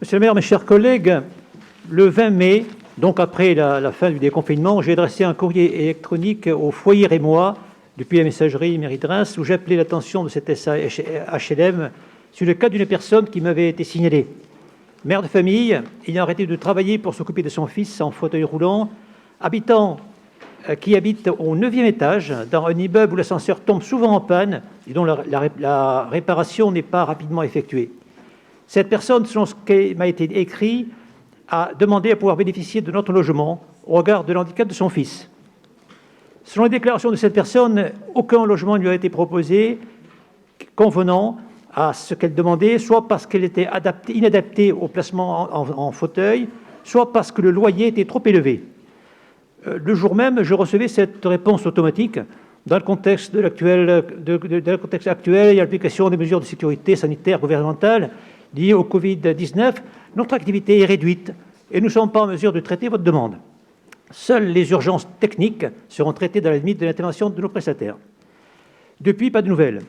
Monsieur le maire, mes chers collègues, le 20 mai, donc après la fin du déconfinement, j'ai adressé un courrier électronique au foyer Rémois, depuis la messagerie mairie de Reims, où j'appelais l'attention de cette HLM sur le cas d'une personne qui m'avait été signalée. Mère de famille, ayant arrêté de travailler pour s'occuper de son fils en fauteuil roulant, qui habite au 9e étage, dans un immeuble où l'ascenseur tombe souvent en panne et dont la réparation n'est pas rapidement effectuée. Cette personne, selon ce qui m'a été écrit, a demandé à pouvoir bénéficier de notre logement au regard de l'handicap de son fils. Selon les déclarations de cette personne, aucun logement ne lui a été proposé convenant à ce qu'elle demandait, soit parce qu'elle était inadaptée au placement en fauteuil, soit parce que le loyer était trop élevé. Le jour même, je recevais cette réponse automatique. Dans le contexte actuel et l'application des mesures de sécurité sanitaire gouvernementales liées au Covid-19, notre activité est réduite et nous ne sommes pas en mesure de traiter votre demande. Seules les urgences techniques seront traitées dans la limite de l'intervention de nos prestataires. Depuis, pas de nouvelles.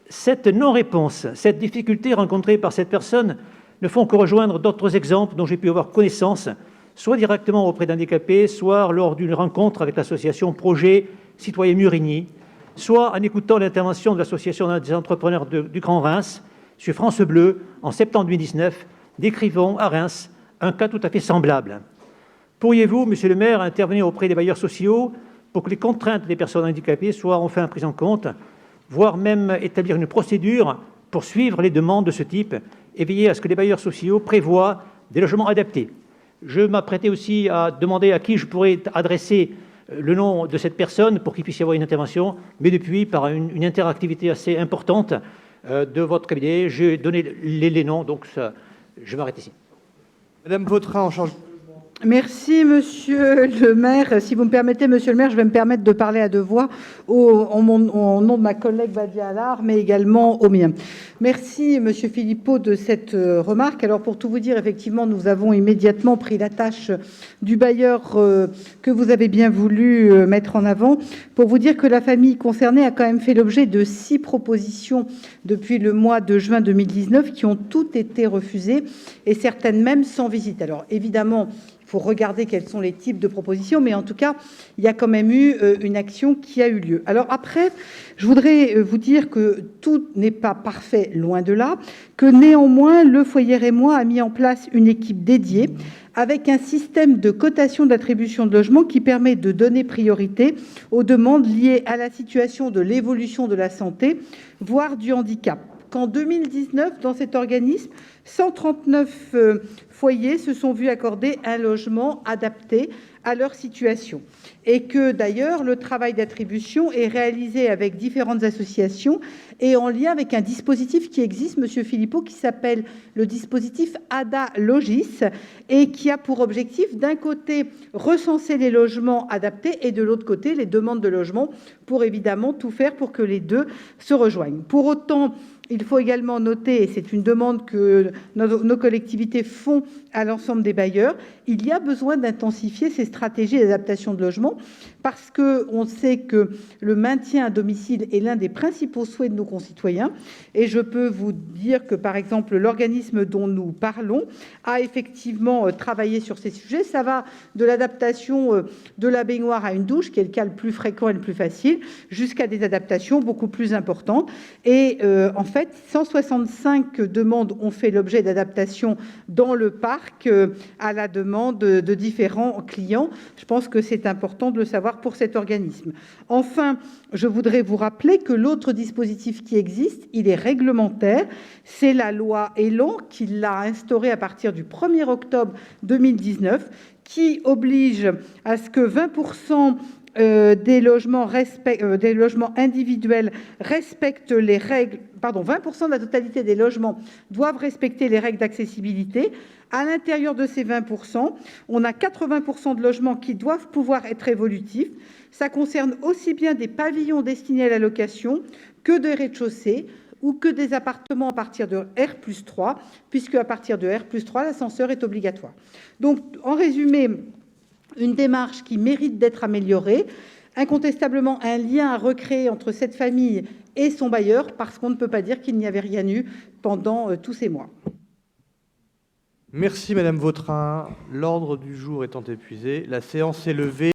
Cette non-réponse, cette difficulté rencontrée par cette personne ne font que rejoindre d'autres exemples dont j'ai pu avoir connaissance, soit directement auprès d'handicapés, soit lors d'une rencontre avec l'association Projet Citoyen Murigny, soit en écoutant l'intervention de l'association des entrepreneurs du Grand Reims sur France Bleu en septembre 2019, décrivant à Reims un cas tout à fait semblable. Pourriez-vous, monsieur le maire, intervenir auprès des bailleurs sociaux pour que les contraintes des personnes handicapées soient enfin prises en compte, voire même établir une procédure pour suivre les demandes de ce type et veiller à ce que les bailleurs sociaux prévoient des logements adaptés? Je m'apprêtais aussi à demander à qui je pourrais adresser le nom de cette personne pour qu'il puisse y avoir une intervention, mais depuis, par une interactivité assez importante de votre cabinet, j'ai donné les noms, donc ça, je m'arrête ici. Madame Vautrin, en charge. Merci, monsieur le maire. Si vous me permettez, monsieur le maire, je vais me permettre de parler à deux voix au nom de ma collègue Badia Allard, mais également au mien. Merci, monsieur Philippot, de cette remarque. Alors, pour tout vous dire, effectivement, nous avons immédiatement pris la tâche du bailleur que vous avez bien voulu mettre en avant pour vous dire que la famille concernée a quand même fait l'objet de 6 propositions depuis le mois de juin 2019 qui ont toutes été refusées et certaines même sans visite. Alors, évidemment, il faut regarder quels sont les types de propositions, mais en tout cas, il y a quand même eu une action qui a eu lieu. Alors après, je voudrais vous dire que tout n'est pas parfait, loin de là, que néanmoins, le foyer Rémois a mis en place une équipe dédiée avec un système de cotation d'attribution de logement qui permet de donner priorité aux demandes liées à la situation de l'évolution de la santé, voire du handicap. Qu'en 2019, dans cet organisme, 139 foyers se sont vus accorder un logement adapté à leur situation. Et que d'ailleurs, le travail d'attribution est réalisé avec différentes associations et en lien avec un dispositif qui existe, monsieur Philippot, qui s'appelle le dispositif ADA Logis et qui a pour objectif, d'un côté, recenser les logements adaptés et de l'autre côté, les demandes de logement pour évidemment tout faire pour que les deux se rejoignent. Pour autant, il faut également noter, et c'est une demande que nos collectivités font à l'ensemble des bailleurs, il y a besoin d'intensifier ces stratégies d'adaptation de logement parce qu'on sait que le maintien à domicile est l'un des principaux souhaits de nos concitoyens. Et je peux vous dire que, par exemple, l'organisme dont nous parlons a effectivement travaillé sur ces sujets. Ça va de l'adaptation de la baignoire à une douche, qui est le cas le plus fréquent et le plus facile, jusqu'à des adaptations beaucoup plus importantes. Et en fait, 165 demandes ont fait l'objet d'adaptation dans le parc à la demande de différents clients. Je pense que c'est important de le savoir pour cet organisme. Enfin, je voudrais vous rappeler que l'autre dispositif qui existe, il est réglementaire. C'est la loi Elan qui l'a instauré à partir du 1er octobre 2019, qui oblige à ce que 20% des logements individuels respectent les règles, 20% de la totalité des logements doivent respecter les règles d'accessibilité. À l'intérieur de ces 20%, on a 80% de logements qui doivent pouvoir être évolutifs. Ça concerne aussi bien des pavillons destinés à la location que des rez-de-chaussée ou que des appartements à partir de R+3, puisque à partir de R+3, l'ascenseur est obligatoire. Donc, en résumé, une démarche qui mérite d'être améliorée, incontestablement un lien à recréer entre cette famille et son bailleur, parce qu'on ne peut pas dire qu'il n'y avait rien eu pendant tous ces mois. Merci Madame Vautrin. L'ordre du jour étant épuisé, la séance est levée.